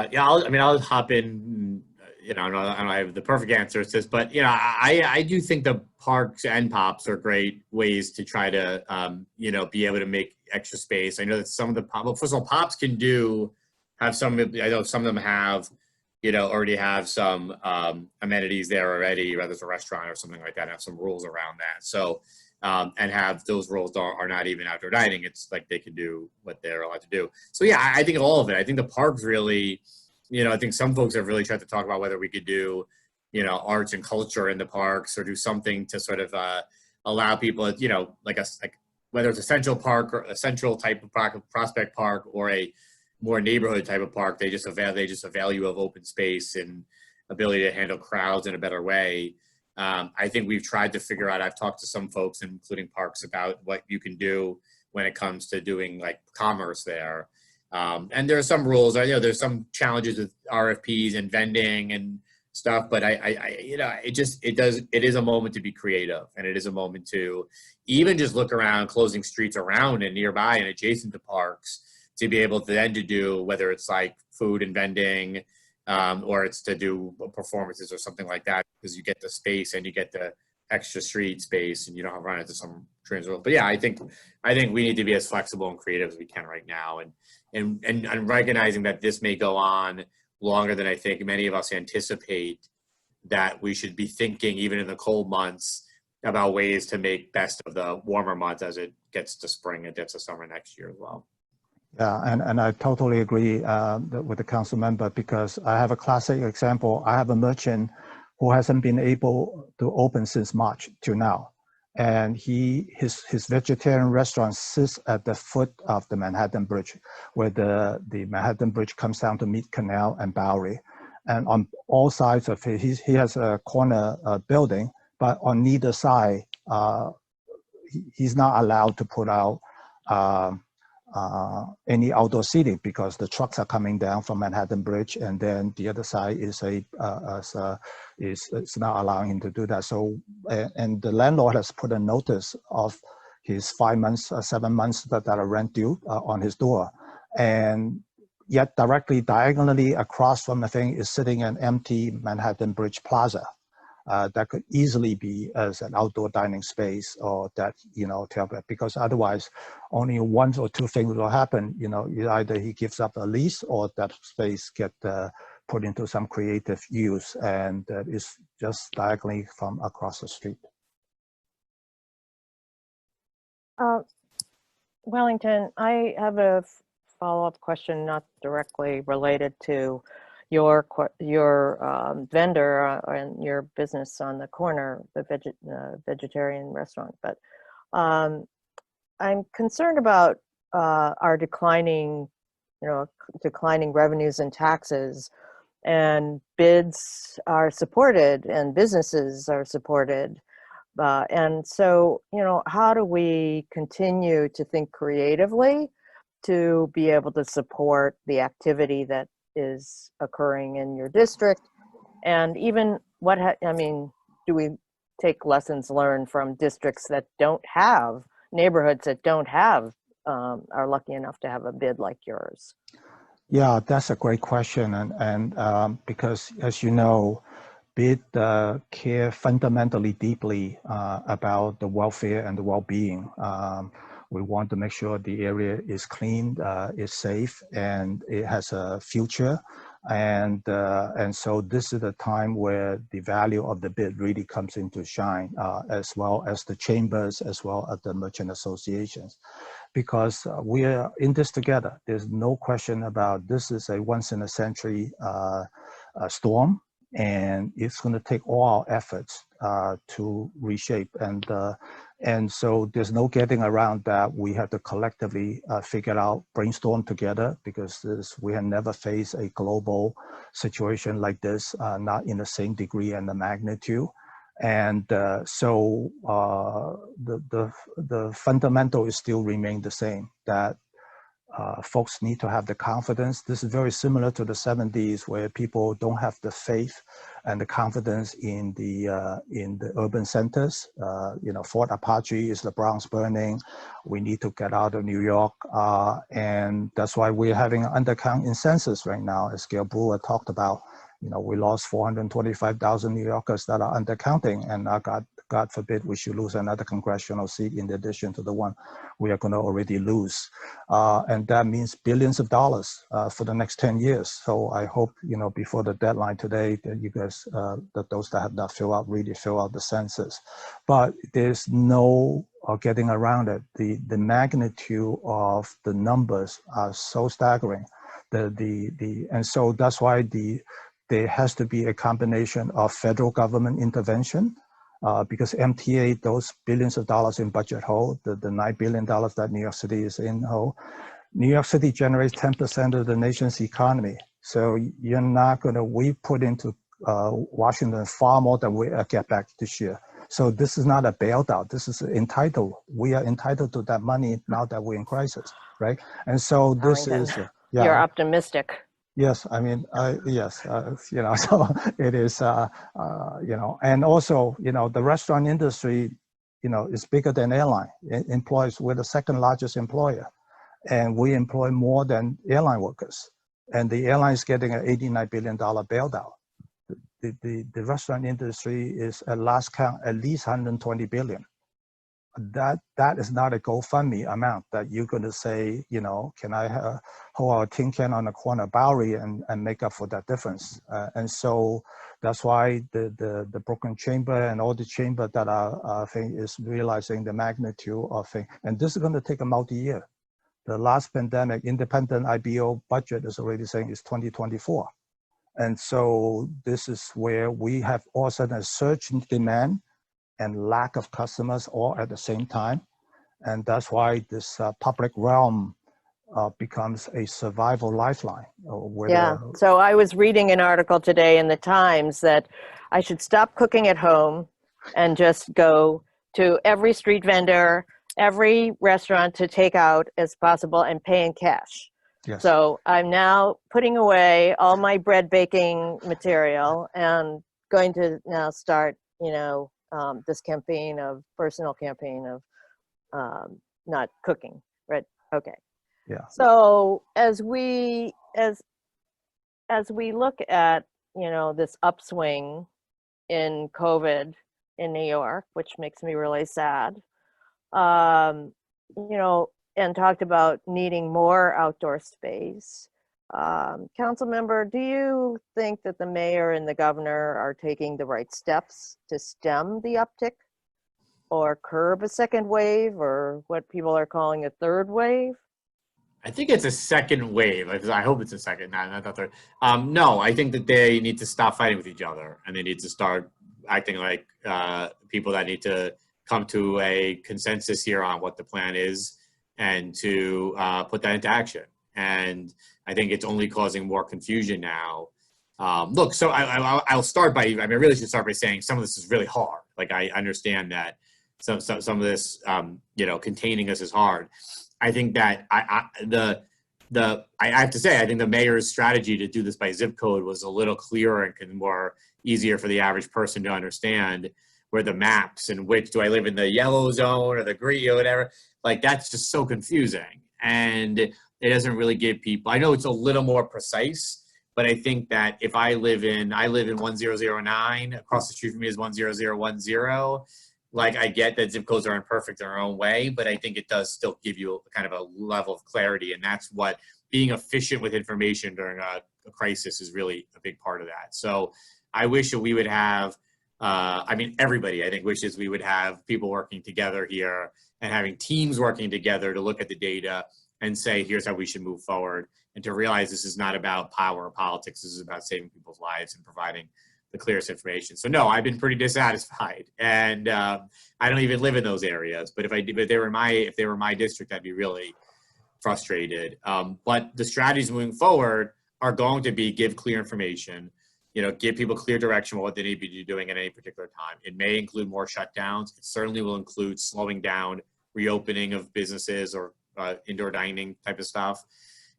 Yeah, I'll hop in. You know, I don't have the perfect answer to this, but you know, I do think the parks and pops are great ways to try to you know, be able to make extra space. I know that some of the first of all, pops can have some. I know some of them have, you know, already have some amenities there already, whether it's a restaurant or something like that, have some rules around that. So and have those rules are not even outdoor dining. It's like they can do what they're allowed to do. So yeah, I think all of it. I think the parks really, you know, I think some folks have really tried to talk about whether we could do, you know, arts and culture in the parks or do something to sort of allow people, you know, like whether it's a central park or a central type of park, Prospect Park, or a more neighborhood type of park. They just a value of open space and ability to handle crowds in a better way. I think we've tried to figure out, I've talked to some folks, including parks, about what you can do when it comes to doing like commerce there. And there are some rules, you know, there's some challenges with RFPs and vending and stuff, but you know, it is a moment to be creative, and it is a moment to even just look around, closing streets around and nearby and adjacent to parks, to be able to then to do, whether it's like food and vending, or it's to do performances or something like that, because you get the space and you get the extra street space and you don't have to run into some trans rules. But yeah, I think we need to be as flexible and creative as we can right now, and recognizing that this may go on longer than I think many of us anticipate, that we should be thinking even in the cold months about ways to make best of the warmer months as it gets to spring and gets to summer next year as well. Yeah, and I totally agree with the council member, because I have a classic example. I have a merchant who hasn't been able to open since March till now. And his vegetarian restaurant sits at the foot of the Manhattan Bridge, where the Manhattan Bridge comes down to Mead Canal and Bowery. And on all sides of it, he has a corner building, but on neither side, he's not allowed to put out any outdoor seating, because the trucks are coming down from Manhattan Bridge, and then the other side is not allowing him to do that. So, and the landlord has put a notice of his 5 months, 7 months that are rent due on his door, and yet directly diagonally across from the thing is sitting an empty Manhattan Bridge Plaza. That could easily be as an outdoor dining space, or that, because otherwise only one or two things will happen. Either he gives up a lease, or that space get put into some creative use, and it's just diagonally from across the street. Wellington, I have a follow-up question, not directly related to your vendor and your business on the corner, the vegetarian restaurant, but I'm concerned about our declining revenues and taxes, and bids are supported and businesses are supported. And so, how do we continue to think creatively to be able to support the activity that is occurring in your district? And even do we take lessons learned from districts that don't have, neighborhoods that don't have, are lucky enough to have a bid like yours? Yeah, that's a great question. And because, as you know, BID care fundamentally deeply about the welfare and the well-being. We want to make sure the area is clean, is safe, and it has a future. And so this is the time where the value of the BID really comes into shine, as well as the chambers, as well as the merchant associations. Because we are in this together. There's no question about this is a once-in-a-century storm. And it's going to take all our efforts to reshape, and so there's no getting around that. We have to collectively figure out, brainstorm together, because we have never faced a global situation like this, not in the same degree and the magnitude. And so the fundamental is still remain the same, that folks need to have the confidence. This is very similar to the 70s, where people don't have the faith and the confidence in the urban centers. Fort Apache is the Bronx burning. We need to get out of New York, and that's why we're having an undercount in census right now, as Gail Brewer talked about. We lost 425,000 New Yorkers that are undercounting, and God forbid we should lose another congressional seat in addition to the one we are going to already lose. And that means billions of dollars for the next 10 years. So I hope, before the deadline today, that you guys, that those that have not filled out, really fill out the census. But there's no getting around it. The magnitude of the numbers are so staggering. And so that's why there has to be a combination of federal government intervention, because MTA, those billions of dollars in budget hole, the $9 billion that New York City is in hole. New York City generates 10% of the nation's economy. So you're not we put into Washington far more than we get back this year. So this is not a bailout. This is entitled. We are entitled to that money now that we're in crisis, right? And so this is, yeah. You're optimistic. Yes, I mean, yes, so it is, and also, the restaurant industry, is bigger than airline. It employs, we're the second largest employer, and we employ more than airline workers. And the airline is getting an $89 billion bailout. The restaurant industry is at last count at least 120 billion. That is not a GoFundMe amount that you're going to say, can I hold a tin can on the corner of Bowery and make up for that difference? And so that's why the Brooklyn Chamber and all the chamber that are thing is realizing the magnitude of thing. And this is going to take a multi-year. The last pandemic independent IBO budget is already saying it's 2024. And so this is where we have all of a sudden a surge in demand and lack of customers all at the same time. And that's why this public realm becomes a survival lifeline. So I was reading an article today in the Times that I should stop cooking at home and just go to every street vendor, every restaurant to take out as possible and pay in cash. Yes. So I'm now putting away all my bread baking material and going to now start, this personal campaign of not cooking, right? Okay. Yeah. So as we look at, this upswing in COVID in New York, which makes me really sad, and talked about needing more outdoor space. Council member, do you think that the mayor and the governor are taking the right steps to stem the uptick or curb a second wave, or what people are calling a third wave? I think it's a second wave. I hope it's a second, not the third. No, I think that they need to stop fighting with each other, and they need to start acting like people that need to come to a consensus here on what the plan is, and to put that into action. And I think it's only causing more confusion now. Look, so I'll start by, I really should start by saying some of this is really hard. Like, I understand that some of this, containing us is hard. I think that I have to say, I think the mayor's strategy to do this by zip code was a little clearer and more easier for the average person to understand, where the maps and which, do I live in the yellow zone or the green or whatever, like that's just so confusing. And it doesn't really give people, I know it's a little more precise, but I think that if I live in 1009, across the street from me is 10010, like, I get that zip codes are imperfect in their own way, but I think it does still give you kind of a level of clarity. And that's what being efficient with information during a crisis is really a big part of that. So I wish that we would have, everybody, I think, wishes we would have people working together here and having teams working together to look at the data and say, here's how we should move forward, and to realize this is not about power or politics. This is about saving people's lives and providing the clearest information. So no, I've been pretty dissatisfied, and I don't even live in those areas. But if they were my district, I'd be really frustrated. But the strategies moving forward are going to be give clear information, give people clear direction on what they need to be doing at any particular time. It may include more shutdowns. It certainly will include slowing down reopening of businesses or indoor dining type of stuff.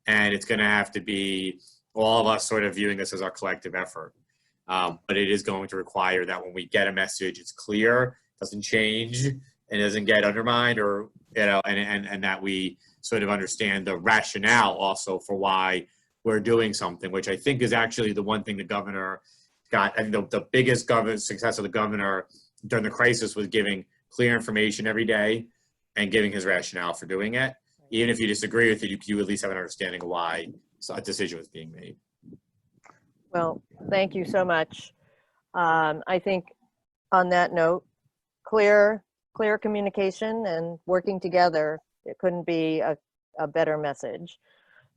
And it's going to have to be all of us sort of viewing this as our collective effort. But it is going to require that when we get a message, it's clear, doesn't change, and doesn't get undermined, or, and that we sort of understand the rationale also for why we're doing something, which I think is actually the one thing the governor got. I think the biggest success of the governor during the crisis was giving clear information every day and giving his rationale for doing it. Even if you disagree with it, you at least have an understanding of why a decision was being made. Well, thank you so much. I think on that note, clear communication and working together, it couldn't be a better message.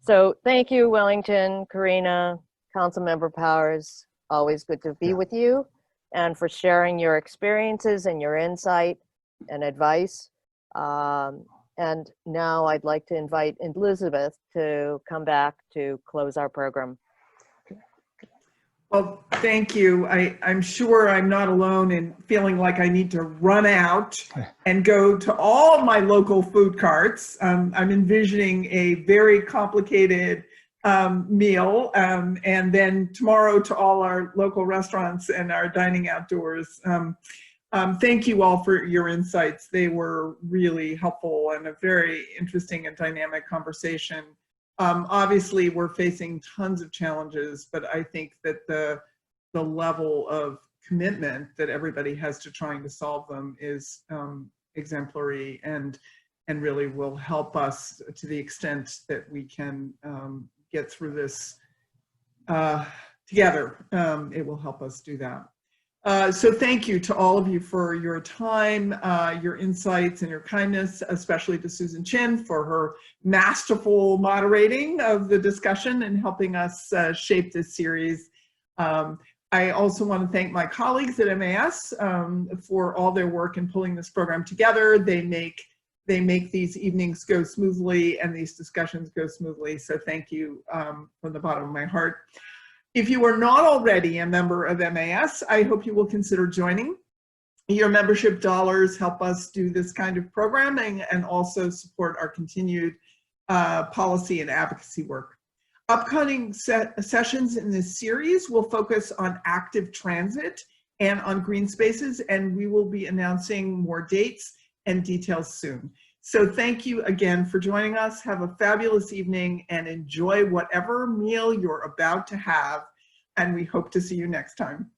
So thank you, Wellington, Karina, Councilmember Powers. Always good to be with you, and for sharing your experiences and your insight and advice. And now I'd like to invite Elizabeth to come back to close our program. Well, thank you. I'm sure I'm not alone in feeling like I need to run out and go to all my local food carts. I'm envisioning a very complicated meal, and then tomorrow to all our local restaurants and our dining outdoors. Thank you all for your insights. They were really helpful and a very interesting and dynamic conversation. Obviously, we're facing tons of challenges, but I think that the level of commitment that everybody has to trying to solve them is exemplary, and really will help us to the extent that we can get through this together. It will help us do that. So thank you to all of you for your time, your insights, and your kindness, especially to Susan Chen for her masterful moderating of the discussion and helping us shape this series. I also want to thank my colleagues at MAS for all their work in pulling this program together. They make these evenings go smoothly and these discussions go smoothly. So thank you from the bottom of my heart. If you are not already a member of MAS, I hope you will consider joining. Your membership dollars help us do this kind of programming and also support our continued policy and advocacy work. Upcoming sessions in this series will focus on active transit and on green spaces, and we will be announcing more dates and details soon. So thank you again for joining us. Have a fabulous evening and enjoy whatever meal you're about to have. And we hope to see you next time.